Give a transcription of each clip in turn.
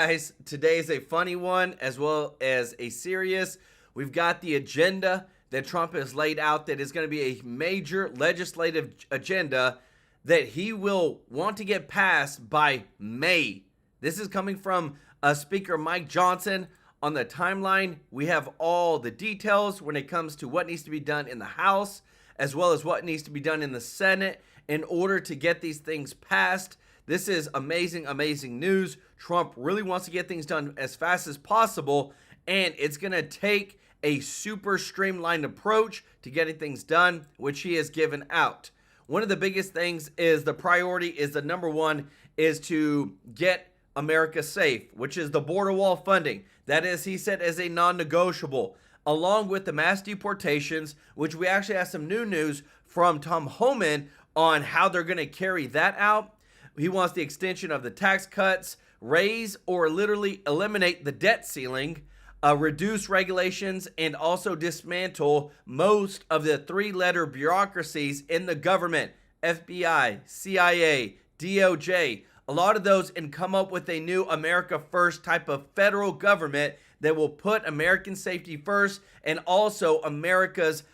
Guys, today is a funny one as well as a serious. We've got the agenda that Trump has laid out that is going to be a major legislative agenda that he will want to get passed by May. This is coming from Speaker Mike Johnson. On the timeline, we have all the details when it comes to what needs to be done in the House as well as what needs to be done in the Senate in order to get these things passed. This is amazing, amazing news. Trump really wants to get things done as fast as possible, and it's going to take a super streamlined approach to getting things done, which he has given out. One of the biggest things is the priority is the number one is to get America safe, which is the border wall funding. That is, he said, as a non-negotiable, along with the mass deportations, which we actually have some new news from Tom Homan on how they're going to carry that out. He wants the extension of the tax cuts, raise or literally eliminate the debt ceiling, reduce regulations, and also dismantle most of the three-letter bureaucracies in the government, FBI, CIA, DOJ, a lot of those, and come up with a new America First type of federal government that will put American safety first and also America's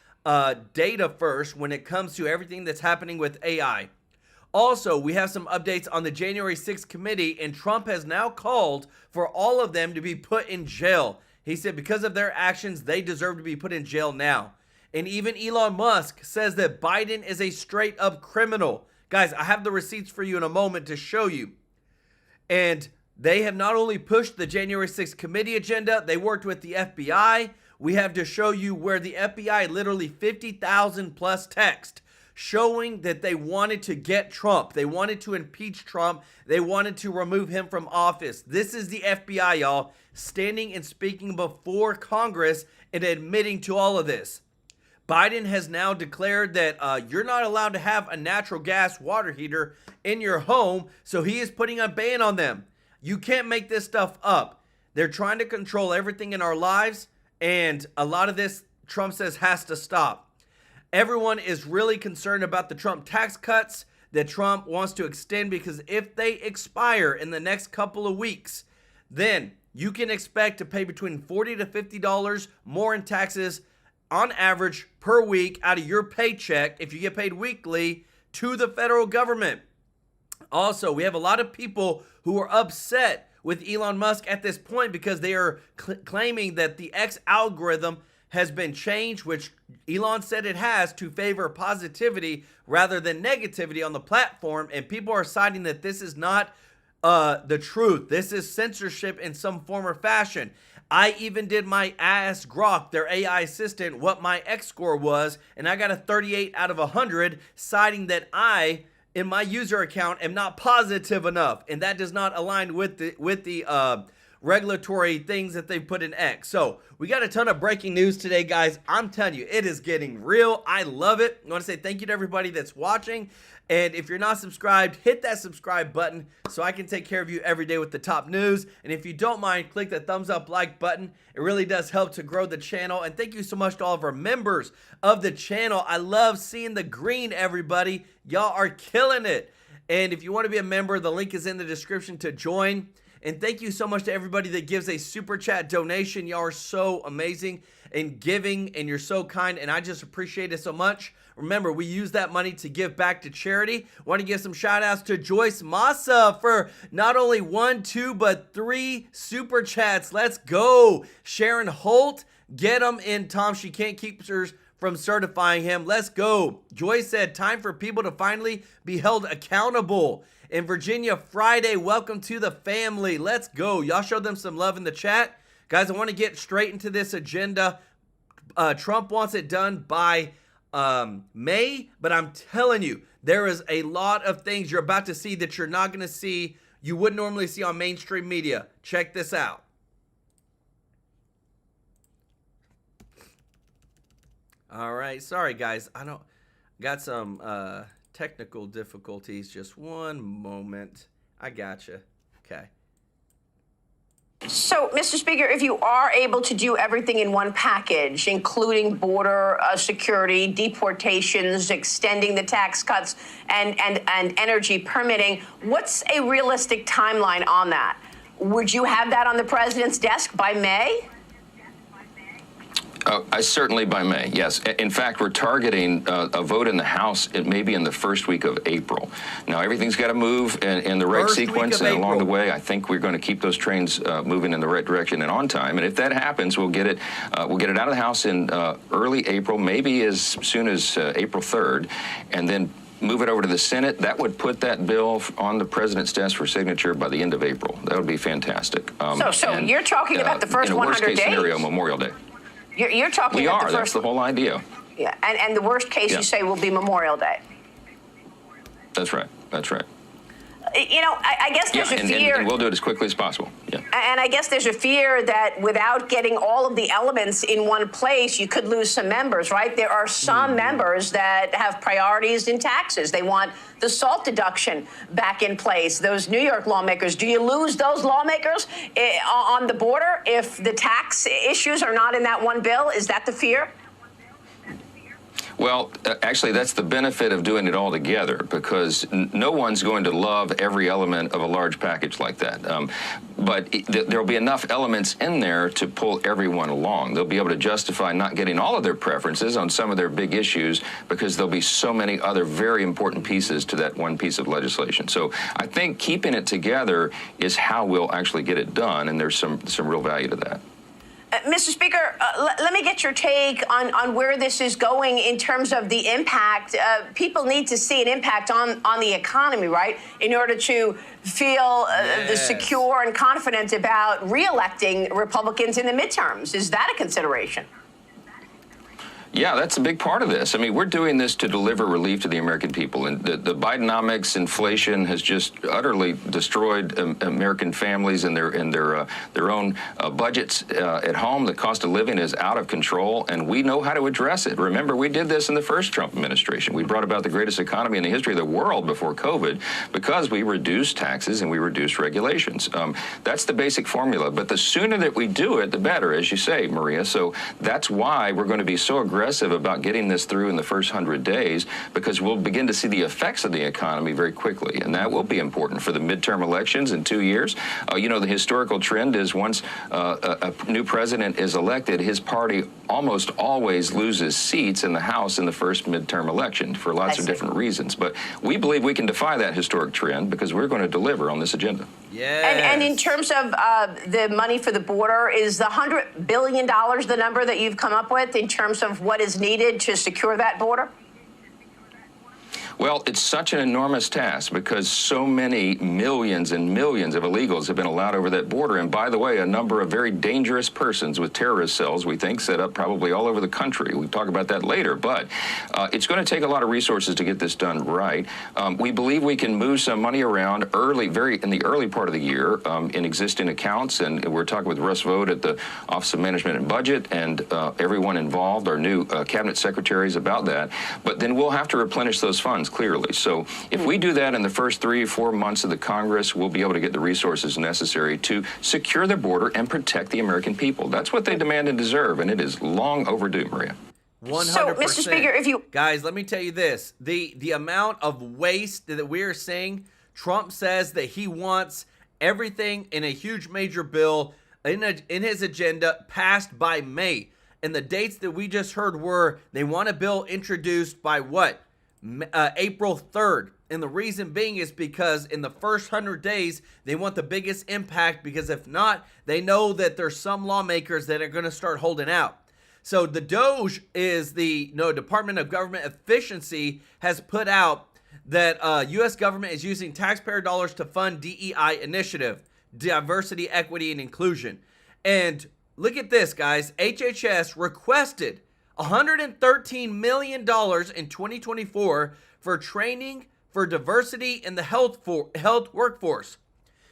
data first when it comes to everything that's happening with AI. Also, we have some updates on the January 6th committee, and Trump has now called for all of them to be put in jail. He said because of their actions, they deserve to be put in jail now. And even Elon Musk says that Biden is a straight up criminal. Guys, I have the receipts for you in a moment to show you. And they have not only pushed the January 6th committee agenda, they worked with the FBI. We have to show you where the FBI literally 50,000 plus text showing that they wanted to get Trump. They wanted to impeach Trump. They wanted to remove him from office. This is the FBI, y'all, standing and speaking before Congress and admitting to all of this. Biden has now declared that you're not allowed to have a natural gas water heater in your home, so he is putting a ban on them. You can't make this stuff up. They're trying to control everything in our lives, and a lot of this, Trump says, has to stop. Everyone is really concerned about the Trump tax cuts that Trump wants to extend, because if they expire in the next couple of weeks, then you can expect to pay between $40 to $50 more in taxes on average per week out of your paycheck if you get paid weekly to the federal government. Also, we have a lot of people who are upset with Elon Musk at this point because they are claiming that the X algorithm has been changed, which Elon said it has, to favor positivity rather than negativity on the platform. And people are citing that this is not the truth. This is censorship in some form or fashion. I even did my Ask Grok, their AI assistant, what my X score was, and I got a 38 out of 100, citing that I, in my user account, am not positive enough, and that does not align with the regulatory things that they put in X. So we got a ton of breaking news today, guys. I'm telling you, it is getting real. I love it. I want to say thank you to everybody that's watching. And if you're not subscribed, hit that subscribe button so I can take care of you every day with the top news. And if you don't mind, click the thumbs up like button. It really does help to grow the channel. And thank you so much to all of our members of the channel. I love seeing the green, everybody. Y'all are killing it. And if you want to be a member, the link is in the description to join. And thank you so much to everybody that gives a super chat donation. Y'all are so amazing in giving, and you're so kind, and I just appreciate it so much. Remember, we use that money to give back to charity. Want to give some shout outs to Joyce Massa for not only 1, 2, but 3 super chats. Let's go. Sharon Holt, get them in, Tom. She can't keep hers from certifying him. Let's go. Joyce said, time for people to finally be held accountable. In Virginia, Friday, welcome to the family. Let's go. Y'all showed them some love in the chat. Guys, I want to get straight into this agenda. Trump wants it done by May, but I'm telling you, there is a lot of things you're about to see that you're not going to see, you wouldn't normally see on mainstream media. Check this out. All right. Sorry, guys. Got some technical difficulties. Just one moment. I gotcha. Okay. So, Mr. Speaker, if you are able to do everything in one package, including border security, deportations, extending the tax cuts, and energy permitting, what's a realistic timeline on that? Would you have that on the president's desk by May? Certainly by May, yes. In fact, we're targeting a vote in the House maybe in the first week of April. Now, everything's got to move in the right sequence, and along the way, I think we're going to keep those trains moving in the right direction and on time. And if that happens, we'll get it out of the House in early April, maybe as soon as April 3rd, and then move it over to the Senate. That would put that bill on the president's desk for signature by the end of April. That would be fantastic. So you're talking about the first 100 days? In a worst-case scenario, Memorial Day. You're talking we about are. the first. That's the whole idea. Yeah, and the worst case you say will be Memorial Day. That's right. That's right. You know, I guess there's a fear. And we'll do it as quickly as possible. Yeah. And I guess there's a fear that without getting all of the elements in one place, you could lose some members, right? There are some members that have priorities in taxes. They want the SALT deduction back in place. Those New York lawmakers, do you lose those lawmakers on the border if the tax issues are not in that one bill? Is that the fear? Well, actually, that's the benefit of doing it all together, because no one's going to love every element of a large package like that. But there'll be enough elements in there to pull everyone along. They'll be able to justify not getting all of their preferences on some of their big issues, because there'll be so many other very important pieces to that one piece of legislation. So I think keeping it together is how we'll actually get it done, and there's some real value to that. Mr. Speaker, let me get your take on where this is going in terms of the impact. People need to see an impact on the economy, right, in order to feel secure and confident about re-electing Republicans in the midterms. Is that a consideration? Yeah, that's a big part of this. I mean, we're doing this to deliver relief to the American people. And the Bidenomics inflation has just utterly destroyed American families and their own budgets at home. The cost of living is out of control, and we know how to address it. Remember, we did this in the first Trump administration. We brought about the greatest economy in the history of the world before COVID because we reduced taxes and we reduced regulations. That's the basic formula. But the sooner that we do it, the better, as you say, Maria. So that's why we're going to be so aggressive about getting this through in the first 100 days, because we'll begin to see the effects of the economy very quickly, and that will be important for the midterm elections in 2 years. You know, the historical trend is once a new president is elected, his party almost always loses seats in the House in the first midterm election for lots of different reasons. But we believe we can defy that historic trend because we're going to deliver on this agenda. Yes. And in terms of the money for the border, is the $100 billion the number that you've come up with in terms of what is needed to secure that border? Well, it's such an enormous task because so many millions and millions of illegals have been allowed over that border. And by the way, a number of very dangerous persons with terrorist cells, we think, set up probably all over the country. We'll talk about that later. But it's going to take a lot of resources to get this done right. We believe we can move some money around in the early part of the year in existing accounts. And we're talking with Russ Vought at the Office of Management and Budget and everyone involved, our new cabinet secretaries, about that. But then we'll have to replenish those funds, clearly. So if we do that in the first 3 or 4 months of the Congress, we'll be able to get the resources necessary to secure the border and protect the American people. That's what they demand and deserve, and it is long overdue, Maria. 100%. So, Mr. Speaker, if you... Guys, let me tell you this. The amount of waste that we're seeing, Trump says that he wants everything in a huge major bill in his agenda passed by May. And the dates that we just heard were they want a bill introduced by what? April 3rd. And the reason being is because in the first 100 days, they want the biggest impact, because if not, they know that there's some lawmakers that are going to start holding out. So the DOJ is the Department of Government Efficiency has put out that U.S. government is using taxpayer dollars to fund DEI initiative, diversity, equity, and inclusion. And look at this, guys. HHS requested $113 million in 2024 for training for diversity in the health workforce.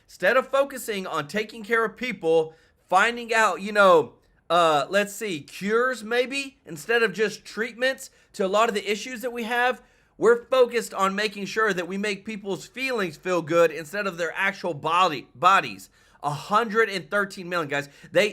Instead of focusing on taking care of people, finding out, cures maybe, instead of just treatments to a lot of the issues that we have, we're focused on making sure that we make people's feelings feel good instead of their actual bodies. 113 million, guys.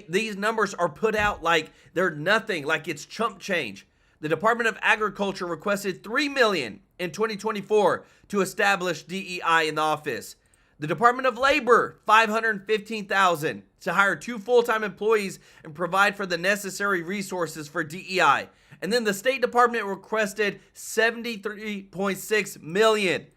These numbers are put out like they're nothing, like it's chump change. The Department of Agriculture requested $3 million in 2024 to establish DEI in the office. The Department of Labor, $515,000 to hire 2 full-time employees and provide for the necessary resources for DEI. And then the State Department requested $73.6 million.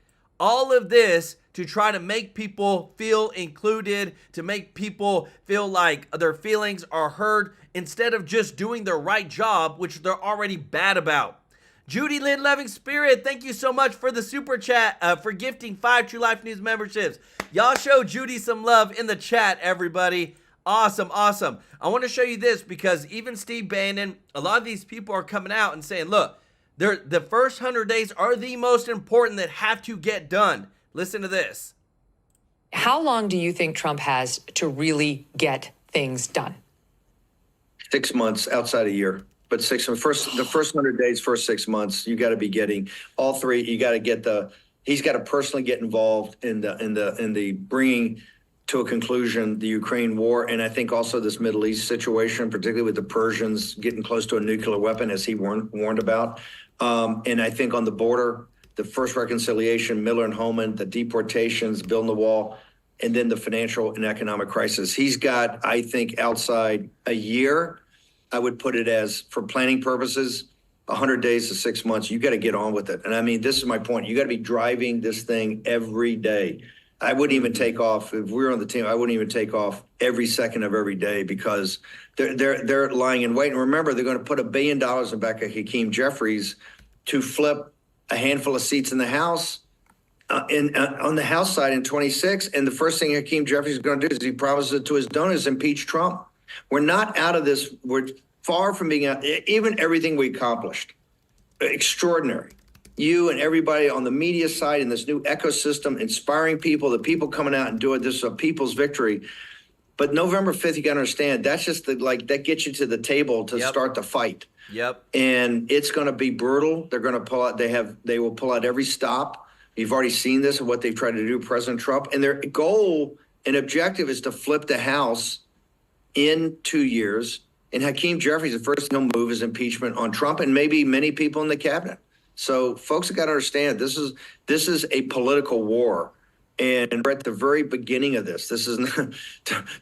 All of this to try to make people feel included, to make people feel like their feelings are heard instead of just doing their right job, which they're already bad about. Judy Lynn Loving Spirit, thank you so much for the super chat, for gifting 5 True Life News memberships. Y'all show Judy some love in the chat, everybody. Awesome, awesome. I want to show you this because even Steve Bannon, a lot of these people are coming out and saying, look, the first 100 days are the most important that have to get done. Listen to this. How long do you think Trump has to really get things done? 6 months, outside a year. But the first 100 days, first 6 months, you got to be getting all three. You got to get he's got to personally get involved in the bringing to a conclusion the Ukraine war, and I think also this Middle East situation, particularly with the Persians getting close to a nuclear weapon, as he warned about. And I think on the border, the first reconciliation, Miller and Homan, the deportations, building the wall, and then the financial and economic crisis. He's got, I think, outside a year. I would put it as, for planning purposes, 100 days to 6 months. You got to get on with it. And I mean, this is my point. You got to be driving this thing every day. I wouldn't even take off, if we were on the team, I wouldn't even take off every second of every day because they're lying in wait. And remember, they're going to put $1 billion in back of Hakeem Jeffries to flip a handful of seats in the House, on the House side in 26. And the first thing Hakeem Jeffries is going to do is he promises it to his donors, impeach Trump. We're not out of this. We're far from being out. Even everything we accomplished, extraordinary. You and everybody on the media side in this new ecosystem, inspiring people, the people coming out and doing this, a people's victory. But November 5th, you got to understand, that's just that gets you to the table to start the fight. Yep. And it's going to be brutal. They're going to pull out, they will pull out every stop. You've already seen this and what they've tried to do, President Trump. And their goal and objective is to flip the House in 2 years. And Hakeem Jeffries, the first thing he'll move is impeachment on Trump and maybe many people in the cabinet. So folks have got to understand this is a political war, and we're at the very beginning of this. This is not,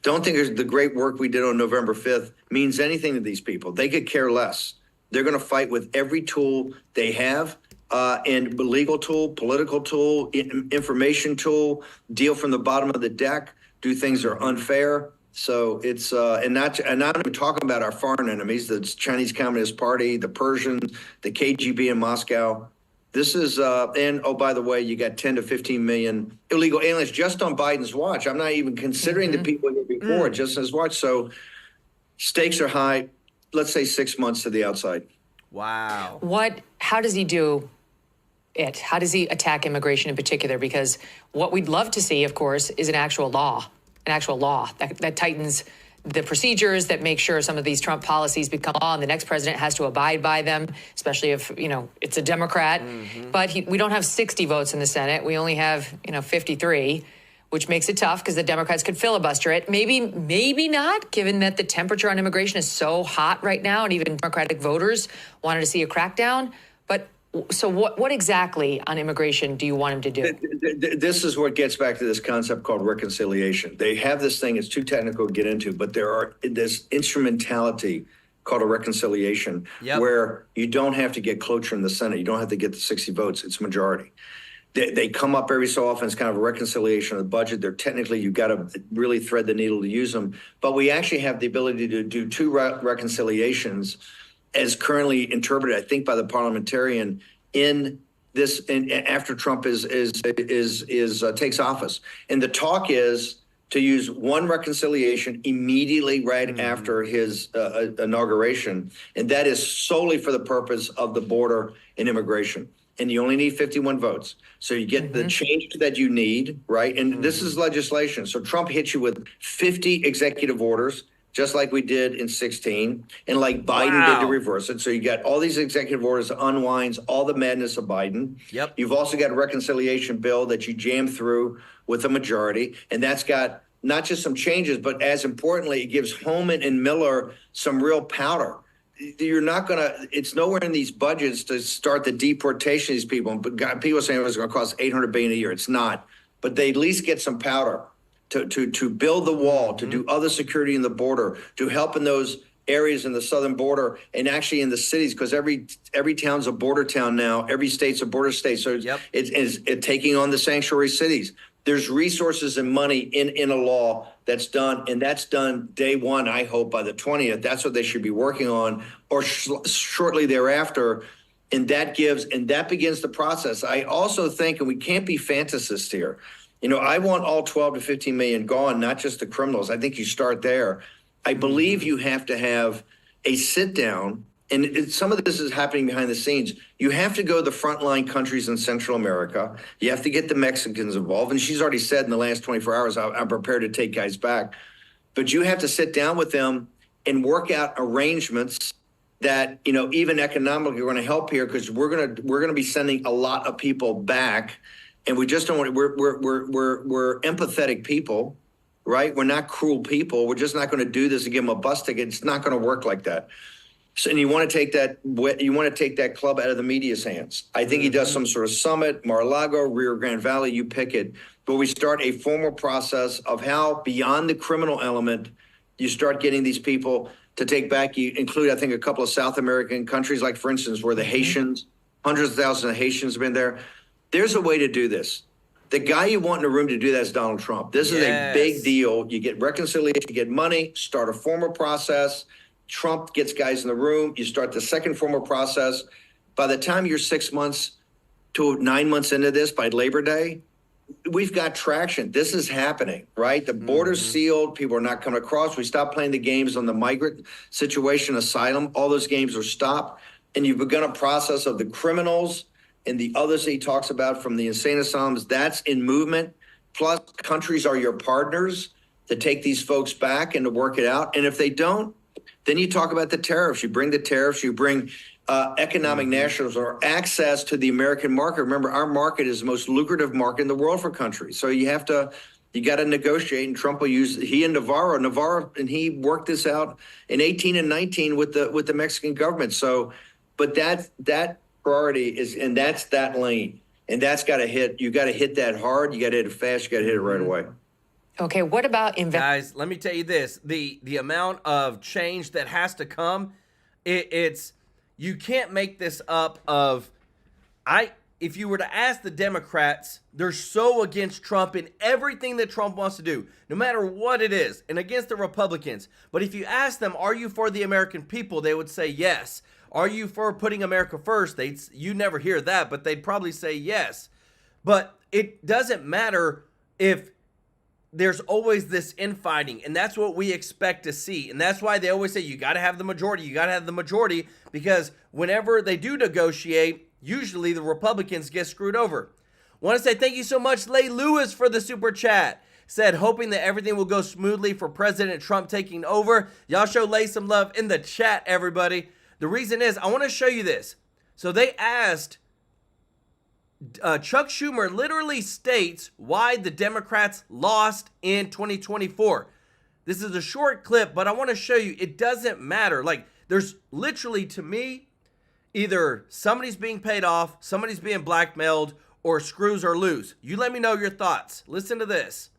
don't think the great work we did on November 5th means anything to these people. They could care less. They're going to fight with every tool they have, and legal tool, political tool, information tool, deal from the bottom of the deck, do things that are unfair. So it's and not even talking about our foreign enemies, the Chinese Communist Party, the Persians, the KGB in Moscow. This is and oh, by the way, you got 10 to 15 million illegal aliens just on Biden's watch. I'm not even considering the people here before, just on his watch. So stakes are high. Let's say 6 months to the outside. Wow. How does he do it? How does he attack immigration in particular? Because what we'd love to see, of course, is an actual law that tightens the procedures, that make sure some of these Trump policies become law and the next president has to abide by them, especially if, it's a Democrat. But we don't have 60 votes in the Senate. We only have, 53, which makes it tough because the Democrats could filibuster it. Maybe not, given that the temperature on immigration is so hot right now and even Democratic voters wanted to see a crackdown. But so what exactly on immigration do you want him to do? This is what gets back to this concept called reconciliation. They have this thing, it's too technical to get into, but this instrumentality called a reconciliation where you don't have to get cloture in the Senate. You don't have to get the 60 votes. It's majority. They come up every so often. It's kind of a reconciliation of the budget. They're technically, you've got to really thread the needle to use them. But we actually have the ability to do two reconciliations as currently interpreted, I think, by the parliamentarian in this, and after Trump takes office. And the talk is to use one reconciliation immediately right after his inauguration, and that is solely for the purpose of the border and immigration. And you only need 51 votes. So you get the change that you need, right? And this is legislation. So Trump hits you with 50 executive orders, just like we did in 16, and like Biden did to reverse it. So you got all these executive orders that unwinds all the madness of Biden. Yep. You've also got a reconciliation bill that you jam through with a majority, and that's got not just some changes, but as importantly, it gives Homan and Miller some real powder. You're not going to, it's nowhere in these budgets to start the deportation of these people. But people are saying it was going to cost $800 billion a year. It's not. but they at least get some powder to build the wall, to do other security in the border, to help in those areas in the southern border and actually in the cities, because every town's a border town now. Every state's a border state. So it's taking on the sanctuary cities. There's resources and money in a law that's done, and that's done day one, I hope, by the 20th. That's what they should be working on, or shortly thereafter. And that begins the process. I also think, and we can't be fantasists here, I want all 12 to 15 million gone, not just the criminals. I think you start there. I believe you have to have a sit down, and some of this is happening behind the scenes. You have to go to the frontline countries in Central America. You have to get the Mexicans involved. And she's already said in the last 24 hours, I'm prepared to take guys back. But you have to sit down with them and work out arrangements that, even economically are going to help here, because we're going to be sending a lot of people back. And we just don't want to, we're empathetic people, right? We're not cruel people. We're just not going to do this and give them a bus ticket. It's not going to work like that. So, and you want to take that club out of the media's hands. I think he does some sort of summit, Mar-a-Lago, Rio Grande Valley, you pick it. But we start a formal process of how, beyond the criminal element, you start getting these people to take back. You include, I think, a couple of South American countries, like, for instance, where the Haitians, hundreds of thousands of Haitians have been there. There's a way to do this. The guy you want in the room to do that is Donald Trump. This is a big deal. You get reconciliation, you get money, start a formal process. Trump gets guys in the room. You start the second formal process. By the time you're 6 months to 9 months into this, by Labor Day, we've got traction. This is happening, right? The border's sealed. People are not coming across. We stopped playing the games on the migrant situation, asylum. All those games are stopped. And you've begun a process of the criminals and the others that he talks about from the insane asylums. That's in movement. Plus, countries are your partners to take these folks back and to work it out. And if they don't, then you talk about the tariffs. You bring the tariffs. You bring economic nationalism or access to the American market. Remember, our market is the most lucrative market in the world for countries. So you got to negotiate. And Trump will use, he and Navarro, and he worked this out in 18 and 19 with the Mexican government. So, but that priority is, and that's that lane, and that's got to hit. You got to hit that hard. You got to hit it fast. You got to hit it right away. Okay, what about guys? Let me tell you this: the amount of change that has to come, it's you can't make this up. If you were to ask the Democrats, they're so against Trump and everything that Trump wants to do, no matter what it is, and against the Republicans. But if you ask them, are you for the American people? They would say yes. Are you for putting America first? You never hear that, but they'd probably say yes. But it doesn't matter if there's always this infighting, and that's what we expect to see. And that's why they always say you got to have the majority. You got to have the majority, because whenever they do negotiate, usually the Republicans get screwed over. Want to say thank you so much, Leigh Lewis, for the super chat. Said, hoping that everything will go smoothly for President Trump taking over. Y'all show Leigh some love in the chat, everybody. The reason is, I want to show you this. So they asked, Chuck Schumer literally states why the Democrats lost in 2024. This is a short clip, but I want to show you it doesn't matter. Like, there's literally, to me, either somebody's being paid off, somebody's being blackmailed, or screws or lose. You let me know your thoughts. Listen to this.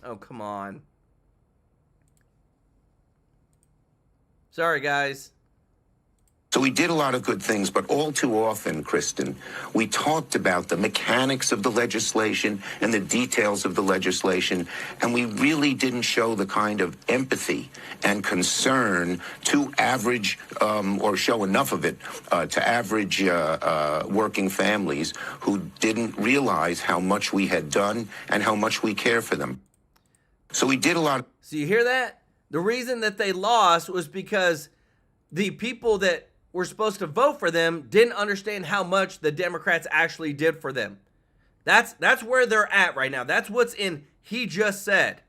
Oh, come on. Sorry, guys. So we did a lot of good things, but all too often, Kristen, we talked about the mechanics of the legislation and the details of the legislation, and we really didn't show the kind of empathy and concern to average, or show enough of it to average working families who didn't realize how much we had done and how much we care for them. So we did a lot. So you hear that? The reason that they lost was because the people that were supposed to vote for them didn't understand how much the Democrats actually did for them. That's where they're at right now. That's what's in he just said.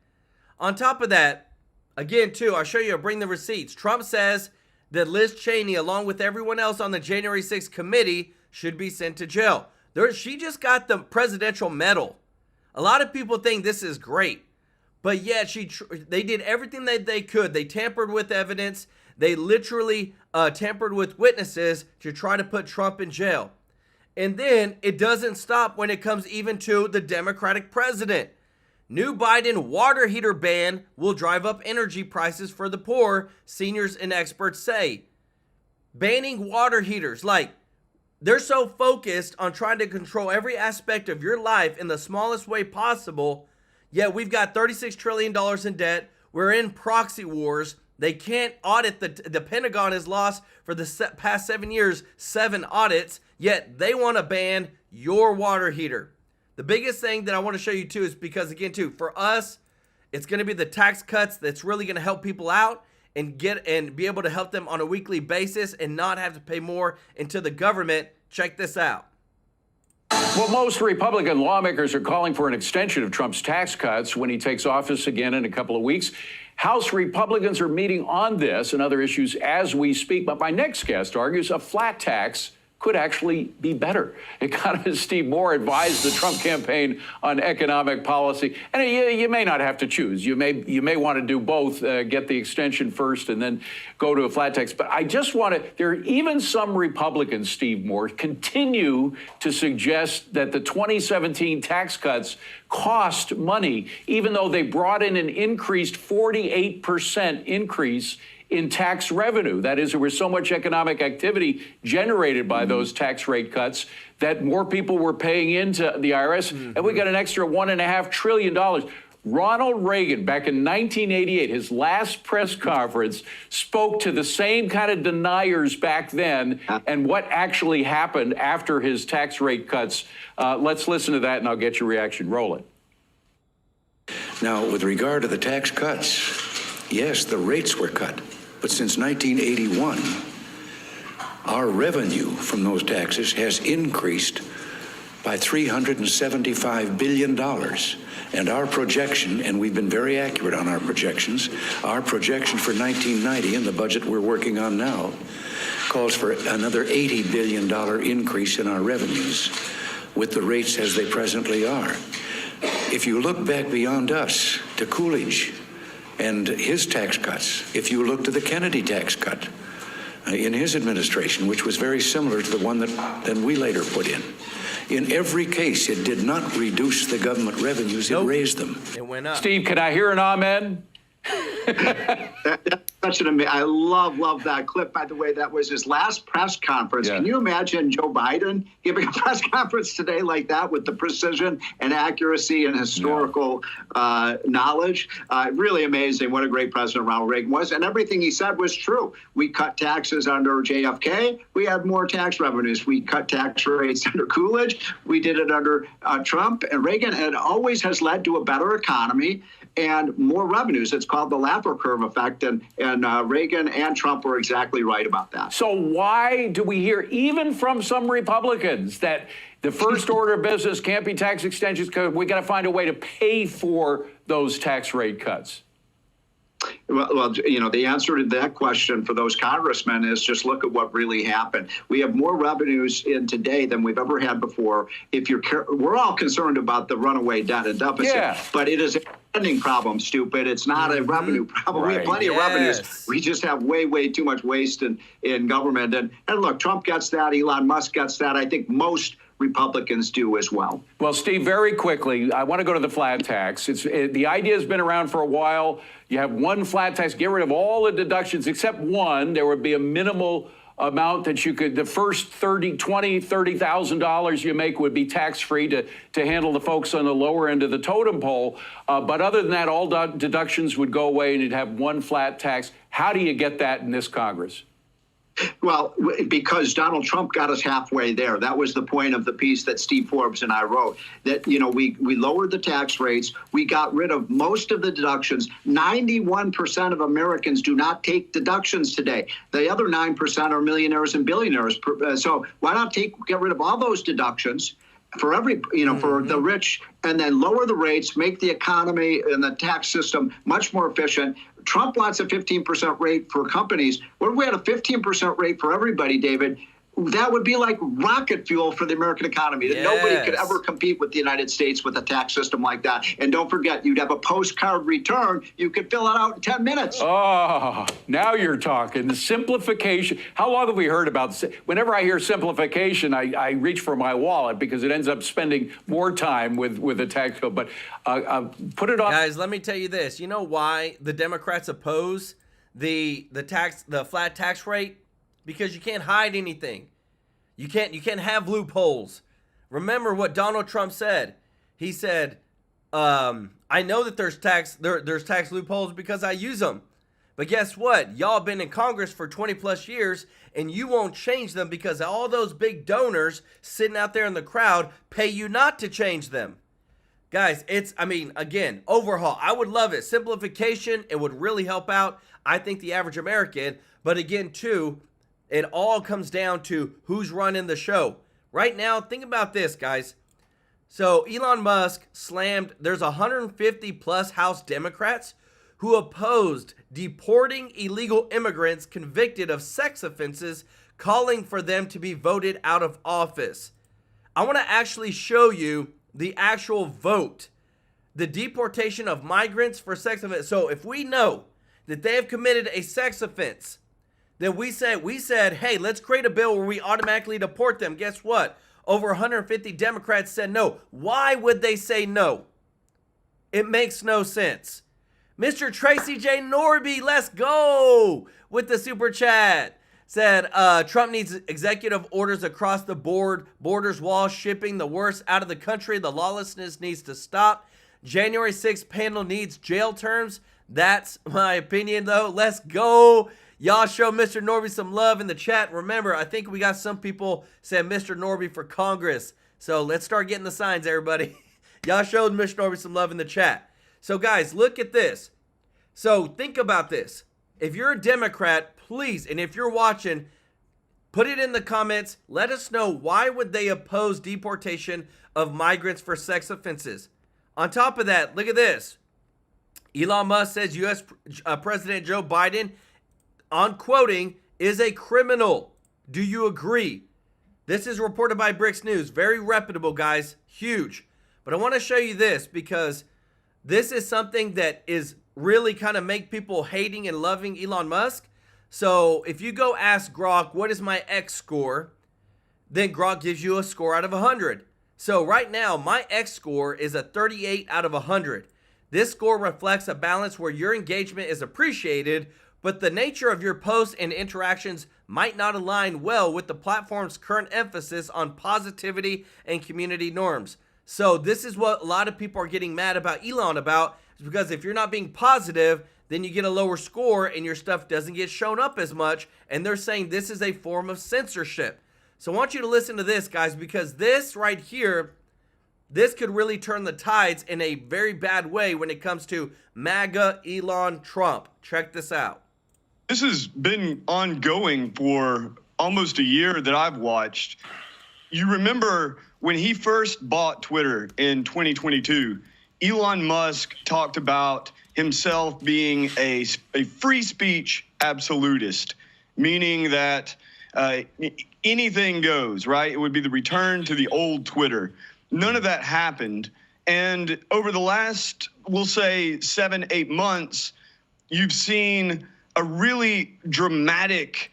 On top of that, again, too, I'll show you, bring the receipts. Trump says that Liz Cheney, along with everyone else on the January 6th committee, should be sent to jail. She just got the presidential medal. A lot of people think this is great. But yet they did everything that they could. They tampered with evidence. They literally tampered with witnesses to try to put Trump in jail. And then it doesn't stop when it comes even to the Democratic president. New Biden water heater ban will drive up energy prices for the poor, seniors and experts say. Banning water heaters, like, they're so focused on trying to control every aspect of your life in the smallest way possible, yet we've got $36 trillion in debt. We're in proxy wars. They can't audit. The Pentagon has lost for the past 7 years 7 audits, yet they want to ban your water heater. The biggest thing that I want to show you too is because, again, too, for us, it's going to be the tax cuts that's really going to help people out and be able to help them on a weekly basis and not have to pay more into the government. Check this out. Well, most Republican lawmakers are calling for an extension of Trump's tax cuts when he takes office again in a couple of weeks. House Republicans are meeting on this and other issues as we speak. But my next guest argues a flat tax could actually be better. Economist Steve Moore advised the Trump campaign on economic policy. And you may not have to choose. You may want to do both, get the extension first and then go to a flat tax. But I just want to, there are even some Republicans, Steve Moore, continue to suggest that the 2017 tax cuts cost money, even though they brought in an increased 48% increase in tax revenue. That is, there was so much economic activity generated by those tax rate cuts that more people were paying into the IRS, and we got an extra $1.5 trillion. Ronald Reagan, back in 1988, his last press conference, spoke to the same kind of deniers back then and what actually happened after his tax rate cuts. Let's listen to that, and I'll get your reaction. Roll it. Now, with regard to the tax cuts, yes, the rates were cut. But since 1981, our revenue from those taxes has increased by $375 billion. And our projection, and we've been very accurate on our projections, our projection for 1990 and the budget we're working on now calls for another $80 billion increase in our revenues with the rates as they presently are. If you look back beyond us to Coolidge and his tax cuts, if you look to the Kennedy tax cut in his administration, which was very similar to the one that we later put in every case, it did not reduce the government revenues, it raised them. It went up. Steve, can I hear an amen? That's such an I love that clip. By the way, that was his last press conference. Yeah. Can you imagine Joe Biden giving a press conference today like that with the precision and accuracy and historical knowledge? Really amazing. What a great president Ronald Reagan was. And everything he said was true. We cut taxes under JFK. We had more tax revenues. We cut tax rates under Coolidge. We did it under Trump and Reagan. And it always has led to a better economy and more revenues. It's called the Laffer curve effect, and Reagan and Trump were exactly right about that. So why do we hear, even from some Republicans, that the first order of business can't be tax extensions because we got to find a way to pay for those tax rate cuts? Well, the answer to that question for those congressmen is just look at what really happened. We have more revenues in today than we've ever had before. We're all concerned about the runaway debt and deficit, but it is a spending problem, stupid. It's not a revenue problem. Right. We have plenty of revenues. We just have way too much waste in government. And look, Trump gets that. Elon Musk gets that. I think most Republicans do as well. Well, Steve, very quickly, I want to go to the flat tax. The idea has been around for a while. You have one flat tax, get rid of all the deductions except one. There would be a minimal amount that you could, the first $30,000 you make would be tax-free to handle the folks on the lower end of the totem pole. But other than that, all deductions would go away and you'd have one flat tax. How do you get that in this Congress? Well, because Donald Trump got us halfway there. That was the point of the piece that Steve Forbes and I wrote, that, we lowered the tax rates. We got rid of most of the deductions. 91% of Americans do not take deductions today. The other 9% are millionaires and billionaires. So why not get rid of all those deductions for for the rich, and then lower the rates, make the economy and the tax system much more efficient. Trump wants a 15% rate for companies. What if we had a 15% rate for everybody, David? that would be like rocket fuel for the American economy. That nobody could ever compete with the United States with a tax system like that. And don't forget, you'd have a postcard return. You could fill it out in 10 minutes. Oh, now you're talking. The simplification. How long have we heard about? Whenever I hear simplification, I reach for my wallet because it ends up spending more time with a tax code. But put it on. Guys, let me tell you this. You know why the Democrats oppose the flat tax rate? Because you can't hide anything. You can't have loopholes. Remember what Donald Trump said. He said, I know that there's tax loopholes because I use them. But guess what? Y'all been in Congress for 20 plus years and you won't change them because all those big donors sitting out there in the crowd pay you not to change them. Guys, again, overhaul. I would love it. Simplification, it would really help out, I think, the average American. But again, too, it all comes down to who's running the show. Right now, think about this, guys. So Elon Musk slammed, there's 150 plus House Democrats who opposed deporting illegal immigrants convicted of sex offenses, calling for them to be voted out of office. I want to actually show you the actual vote. The deportation of migrants for sex offenses. So if we know that they have committed a sex offense, then we said, hey, let's create a bill where we automatically deport them. Guess what? Over 150 Democrats said no. Why would they say no? It makes no sense. Mr. Tracy J. Norby, let's go with the super chat. Said Trump needs executive orders across the board. Borders, walls, shipping the worst out of the country. The lawlessness needs to stop. January 6th panel needs jail terms. That's my opinion, though. Let's go. Y'all show Mr. Norby some love in the chat. Remember, I think we got some people saying Mr. Norby for Congress. So let's start getting the signs, everybody. Y'all showed Mr. Norby some love in the chat. So guys, look at this. So think about this. If you're a Democrat, please, and if you're watching, put it in the comments. Let us know why would they oppose deportation of migrants for sex offenses. On top of that, look at this. Elon Musk says U.S. President Joe Biden, on quoting, is a criminal. Do you agree? This is reported by Bricks News. Very reputable, guys. Huge. But I want to show you this because this is something that is really kind of make people hating and loving Elon Musk. So if you go ask Grok, what is my X score? Then Grok gives you a score out of 100. So right now, my X score is a 38 out of 100. This score reflects a balance where your engagement is appreciated, but the nature of your posts and interactions might not align well with the platform's current emphasis on positivity and community norms. So this is what a lot of people are getting mad about Elon about, is because if you're not being positive, then you get a lower score and your stuff doesn't get shown up as much. And they're saying this is a form of censorship. So I want you to listen to this, guys, because this right here, this could really turn the tides in a very bad way when it comes to MAGA Elon Trump. Check this out. This has been ongoing for almost a year that I've watched. You remember when he first bought Twitter in 2022, Elon Musk talked about himself being a free speech absolutist, meaning that anything goes, right? It would be the return to the old Twitter. None of that happened. And over the last, we'll say 7-8 months, you've seen a really dramatic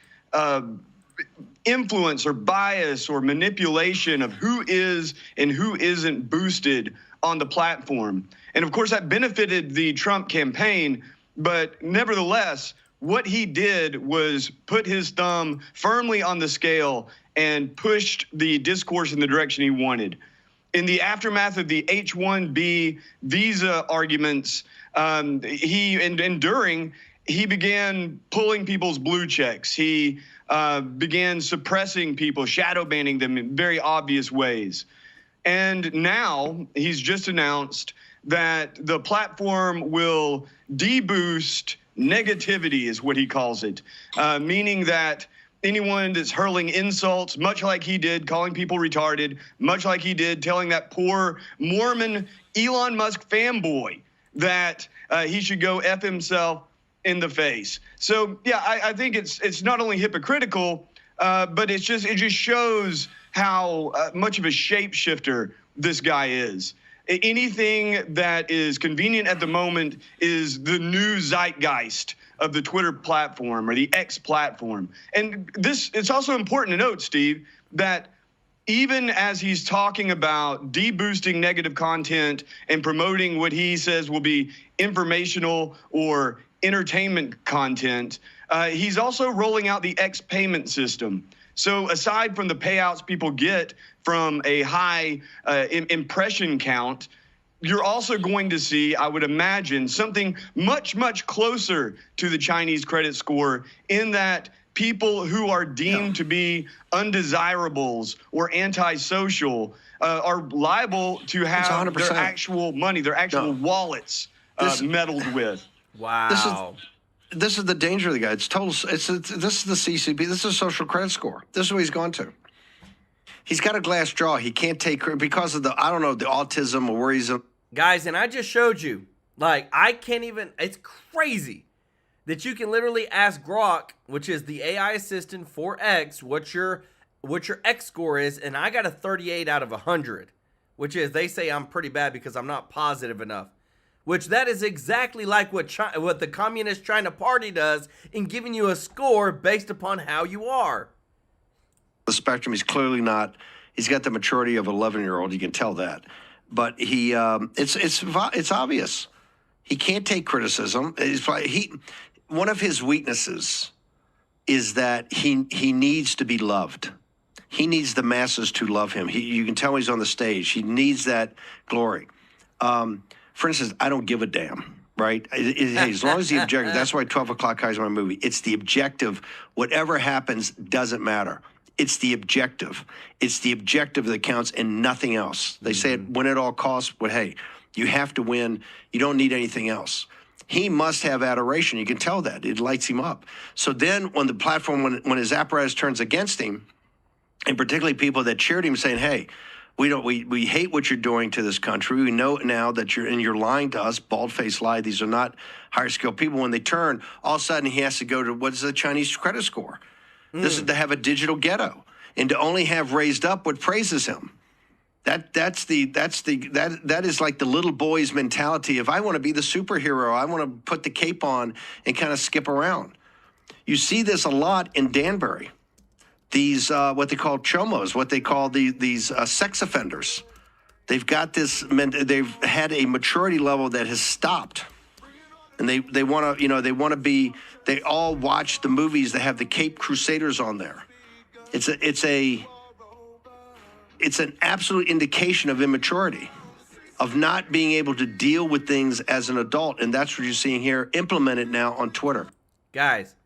influence or bias or manipulation of who is and who isn't boosted on the platform. And of course, that benefited the Trump campaign. But nevertheless, what he did was put his thumb firmly on the scale and pushed the discourse in the direction he wanted. In the aftermath of the H-1B visa arguments, he began pulling people's blue checks. He began suppressing people, shadow banning them in very obvious ways. And now he's just announced that the platform will deboost negativity, is what he calls it, meaning that anyone that's hurling insults, much like he did, calling people retarded, much like he did, telling that poor Mormon Elon Musk fanboy that he should go F himself in the face. So, yeah, I think it's not only hypocritical, but it just shows how much of a shapeshifter this guy is. Anything that is convenient at the moment is the new zeitgeist of the Twitter platform or the X platform. And it's also important to note, Steve, that even as he's talking about deboosting negative content and promoting what he says will be informational or entertainment content, he's also rolling out the X payment system. So aside from the payouts people get from a high impression count, you're also going to see, I would imagine, something much, much closer to the Chinese credit score, in that people who are deemed to be undesirables or antisocial are liable to have their actual money, their actual wallets meddled with. Wow. This is the danger of the guy. It's total. This is the CCP. This is a social credit score. This is what he's gone to. He's got a glass jaw. He can't take because of the autism or worries. Guys, and I just showed you, like, I can't even. It's crazy that you can literally ask Grok, which is the AI assistant for X, what your X score is, and I got a 38 out of 100, which is, they say I'm pretty bad because I'm not positive enough. Which that is exactly like what the Communist China Party does in giving you a score based upon how you are. The spectrum, he's clearly not. He's got the maturity of an 11-year-old. You can tell that, but it's obvious. He can't take criticism. One of his weaknesses is that he needs to be loved. He needs the masses to love him. You can tell he's on the stage. He needs that glory. For instance, I don't give a damn, right? Hey, as long as the objective, that's why 12 O'Clock High is my movie. It's the objective. Whatever happens doesn't matter. It's the objective. It's the objective that counts and nothing else. They say it win at all costs, but hey, you have to win. You don't need anything else. He must have adoration. You can tell that. It lights him up. So then when the platform, when his apparatus turns against him, and particularly people that cheered him saying, hey, we hate what you're doing to this country. We know now that you're lying to us, bald-faced lie. These are not higher skilled people. When they turn, all of a sudden he has to go to what is the Chinese credit score. This is to have a digital ghetto and to only have raised up what praises him. That is like the little boy's mentality. If I want to be the superhero, I want to put the cape on and kind of skip around. You see this a lot in Danbury. These what they call chomos, what they call these sex offenders. They've got this. They've had a maturity level that has stopped, and they want to. They want to be. They all watch the movies that have the Cape Crusaders on there. It's an absolute indication of immaturity, of not being able to deal with things as an adult, and that's what you're seeing here implemented now on Twitter. Guys,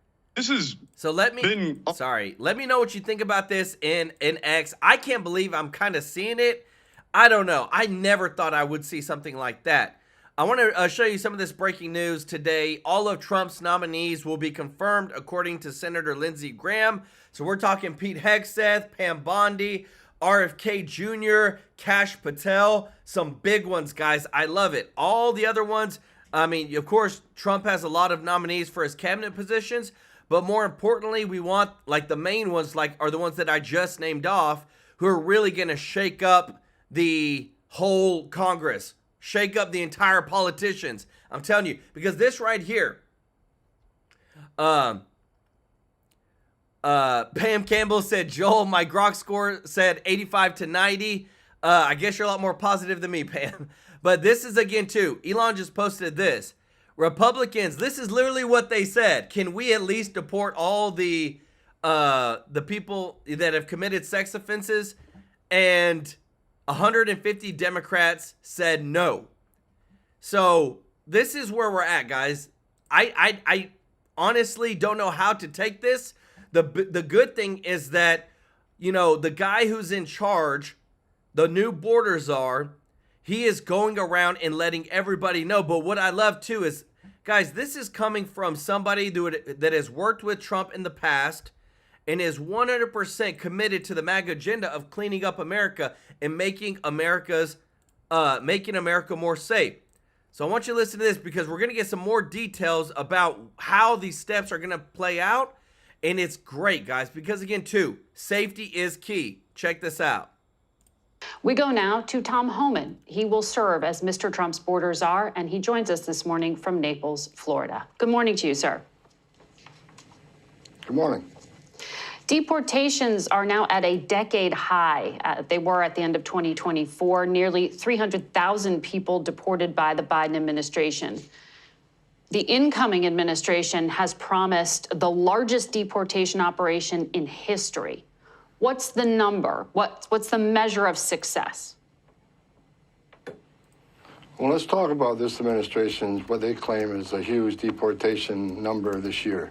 let me know what you think about this in X. I can't believe I'm kind of seeing it. I don't know. I never thought I would see something like that. I want to show you some of this breaking news today. All of Trump's nominees will be confirmed according to Senator Lindsey Graham. So we're talking Pete Hegseth, Pam Bondi, RFK Jr., Kash Patel, some big ones, guys. I love it. All the other ones, I mean, of course, Trump has a lot of nominees for his cabinet positions, but more importantly, we want, like, the main ones, like, are the ones that I just named off, who are really going to shake up the whole Congress, shake up the entire politicians. I'm telling you, because this right here, Pam Campbell said, Joel, my Grok score said 85 to 90. I guess you're a lot more positive than me, Pam. But this is, again, too, Elon just posted this. Republicans, this is literally what they said. Can we at least deport all the people that have committed sex offenses? And 150 Democrats said no. So this is where we're at, guys. I honestly don't know how to take this. The good thing is that, the guy who's in charge, the new border czar, he is going around and letting everybody know. But what I love, too, is, guys, this is coming from somebody that has worked with Trump in the past and is 100% committed to the MAGA agenda of cleaning up America and making America more safe. So I want you to listen to this, because we're going to get some more details about how these steps are going to play out. And it's great, guys, because again, too, safety is key. Check this out. We go now to Tom Homan. He will serve as Mr. Trump's border czar, and he joins us this morning from Naples, Florida. Good morning to you, sir. Good morning. Deportations are now at a decade high. They were at the end of 2024, nearly 300,000 people deported by the Biden administration. The incoming administration has promised the largest deportation operation in history. What's the number? What's the measure of success? Well, let's talk about this administration, what they claim is a huge deportation number this year.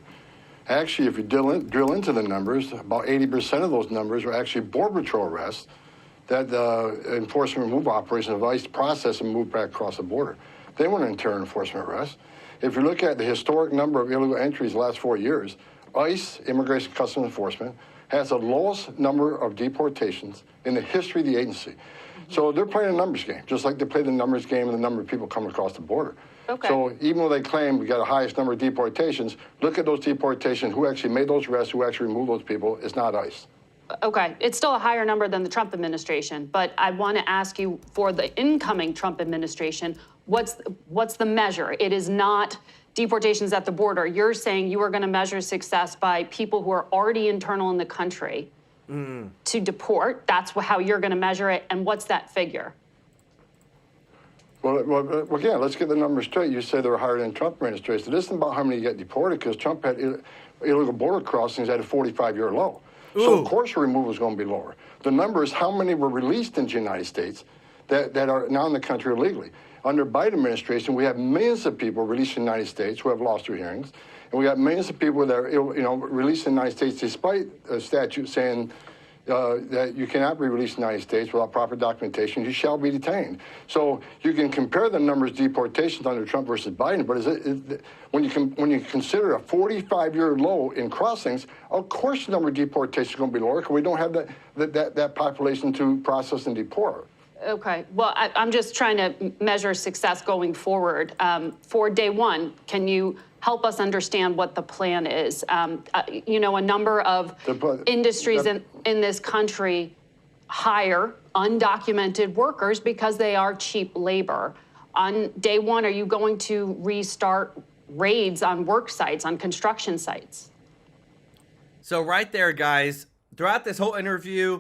Actually, if you drill into the numbers, about 80% of those numbers are actually Border Patrol arrests that the enforcement removal operation of ICE process and move back across the border. They weren't internal enforcement arrests. If you look at the historic number of illegal entries the last 4 years, ICE, Immigration Customs Enforcement, has the lowest number of deportations in the history of the agency. So they're playing a numbers game, just like they play the numbers game and the number of people coming across the border. Okay. So even though they claim we got the highest number of deportations, look at those deportations, who actually made those arrests, who actually removed those people. It's not ICE. Okay, it's still a higher number than the Trump administration, but I want to ask you, for the incoming Trump administration, what's the measure? It is not deportations at the border. You're saying you are going to measure success by people who are already internal in the country to deport. That's how you're going to measure it. And what's that figure? Well, again, let's get the numbers straight. You say they were higher than Trump administration. It isn't about how many get deported, because Trump had illegal border crossings at a 45-year low. Ooh. So, of course, removal is going to be lower. The number is how many were released into the United States that are now in the country illegally. Under Biden administration, we have millions of people released in the United States who have lost their hearings, and we got millions of people that are, released in the United States despite a statute saying that you cannot be released in the United States without proper documentation. You shall be detained. So you can compare the numbers of deportations under Trump versus Biden, but when you consider a 45-year low in crossings, of course the number of deportations is going to be lower because we don't have that population to process and deport. Okay, well, I'm just trying to measure success going forward. For day one, can you help us understand what the plan is? A number of industries in this country hire undocumented workers because they are cheap labor. On day one, are you going to restart raids on work sites, on construction sites? So right there, guys, throughout this whole interview,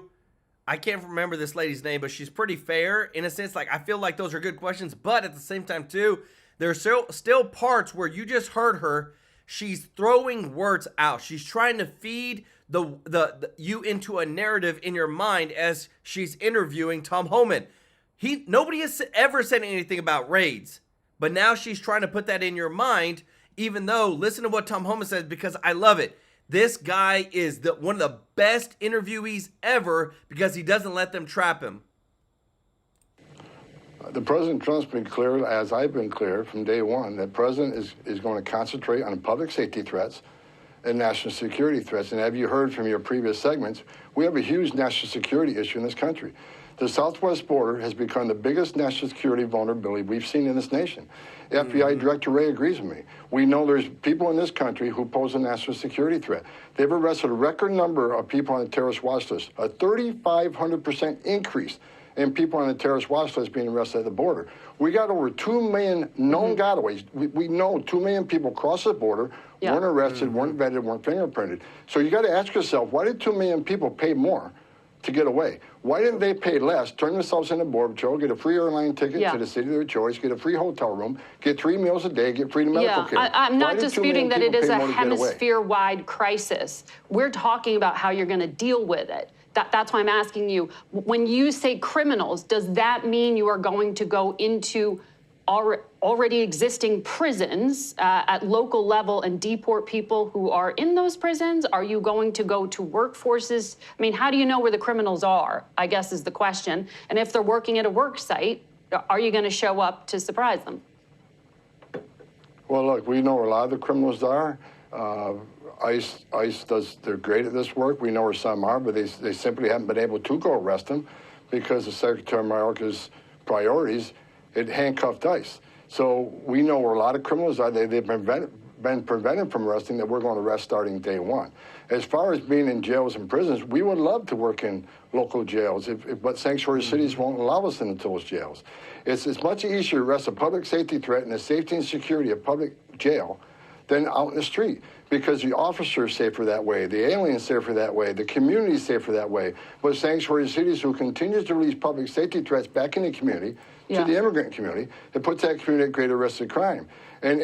I can't remember this lady's name, but she's pretty fair in a sense. Like, I feel like those are good questions, but at the same time, too, there's still parts where you just heard her. She's throwing words out. She's trying to feed you into a narrative in your mind as she's interviewing Tom Homan. Nobody has ever said anything about raids, but now she's trying to put that in your mind, even though, listen to what Tom Homan says, because I love it. This guy is one of the best interviewees ever because he doesn't let them trap him. The President Trump's been clear, as I've been clear from day one, that President is going to concentrate on public safety threats and national security threats. And have you heard from your previous segments, we have a huge national security issue in this country. The southwest border has become the biggest national security vulnerability we've seen in this nation. FBI Director Wray agrees with me. We know there's people in this country who pose a national security threat. They've arrested a record number of people on the terrorist watch list, a 3,500% increase in people on the terrorist watch list being arrested at the border. We got over 2 million known gotaways. We know 2 million people crossed the border, weren't arrested, weren't vetted, weren't fingerprinted. So you got to ask yourself, why did 2 million people pay more to get away? Why didn't they pay less, turn themselves into Border Patrol, get a free airline ticket to the city of their choice, get a free hotel room, get 3 meals a day, get free medical care? I'm not disputing that it is a hemisphere-wide crisis. We're talking about how you're going to deal with it. That's why I'm asking you, when you say criminals, does that mean you are going to go into already existing prisons at local level and deport people who are in those prisons? Are you going to go to workforces? I mean, how do you know where the criminals are, I guess is the question. And if they're working at a work site, are you going to show up to surprise them? Well, look, we know where a lot of the criminals are. ICE they're great at this work. We know where some are, but they simply haven't been able to go arrest them because of Secretary Mayorkas' priorities. It handcuffed ICE. So we know where a lot of criminals are. They've been been prevented from arresting that we're going to arrest starting day one. As far as being in jails and prisons, we would love to work in local jails, but sanctuary cities won't allow us into those jails. It's much easier to arrest a public safety threat and the safety and security of public jail than out in the street, because the officer is safer that way, the alien is safer that way, the community is safer that way. But sanctuary cities who continues to release public safety threats back in the community, to the immigrant community, it puts that community at greater risk of crime. And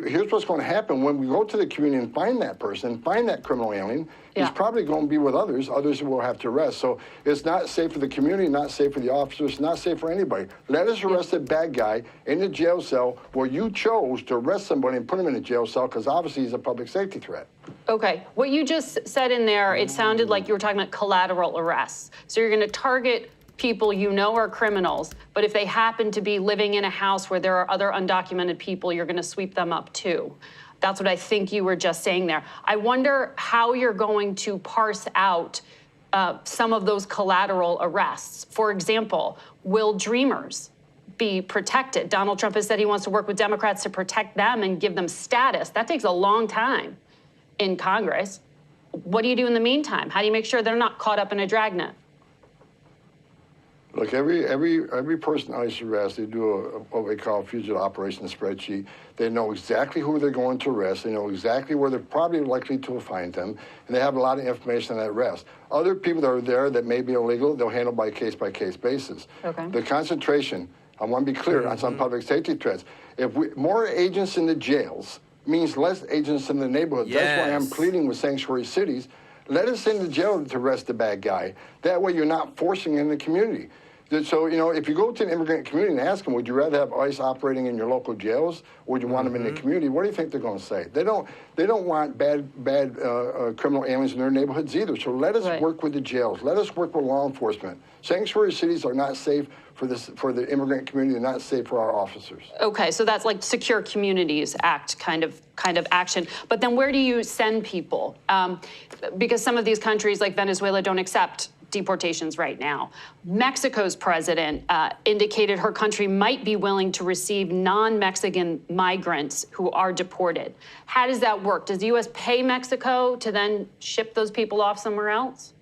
here's what's going to happen when we go to the community and find that person, find that criminal alien, he's probably going to be with others will have to arrest. So it's not safe for the community, not safe for the officers, not safe for anybody. Let us arrest a bad guy in the jail cell where you chose to arrest somebody and put him in a jail cell because obviously he's a public safety threat. Okay, what you just said in there, it sounded like you were talking about collateral arrests. So you're going to target people you know are criminals, but if they happen to be living in a house where there are other undocumented people, you're going to sweep them up too. That's what I think you were just saying there. I wonder how you're going to parse out some of those collateral arrests. For example, will dreamers be protected? Donald Trump has said he wants to work with Democrats to protect them and give them status. That takes a long time in Congress. What do you do in the meantime? How do you make sure they're not caught up in a dragnet? Look, every person ICE arrests, they do what we call a fugitive operations spreadsheet. They know exactly who they're going to arrest. They know exactly where they're probably likely to find them, and they have a lot of information on that arrest. Other people that are there that may be illegal, they'll handle by case basis. Okay. The concentration, I want to be clear on some public safety threats. If more agents in the jails means less agents in the neighborhood. Yes. That's why I'm pleading with sanctuary cities. Let us in the jail to arrest the bad guy. That way you're not forcing in the community. So, if you go to an immigrant community and ask them, would you rather have ICE operating in your local jails, or would you want them in the community? What do you think they're going to say? They don't want bad criminal aliens in their neighborhoods either. So let us work with the jails. Let us work with law enforcement. Sanctuary cities are not safe for the immigrant community. They're not safe for our officers. Okay, so that's like Secure Communities Act kind of action. But then where do you send people? Because some of these countries like Venezuela don't accept deportations right now. Mexico's president indicated her country might be willing to receive non-Mexican migrants who are deported. How does that work? Does the U.S. pay Mexico to then ship those people off somewhere else?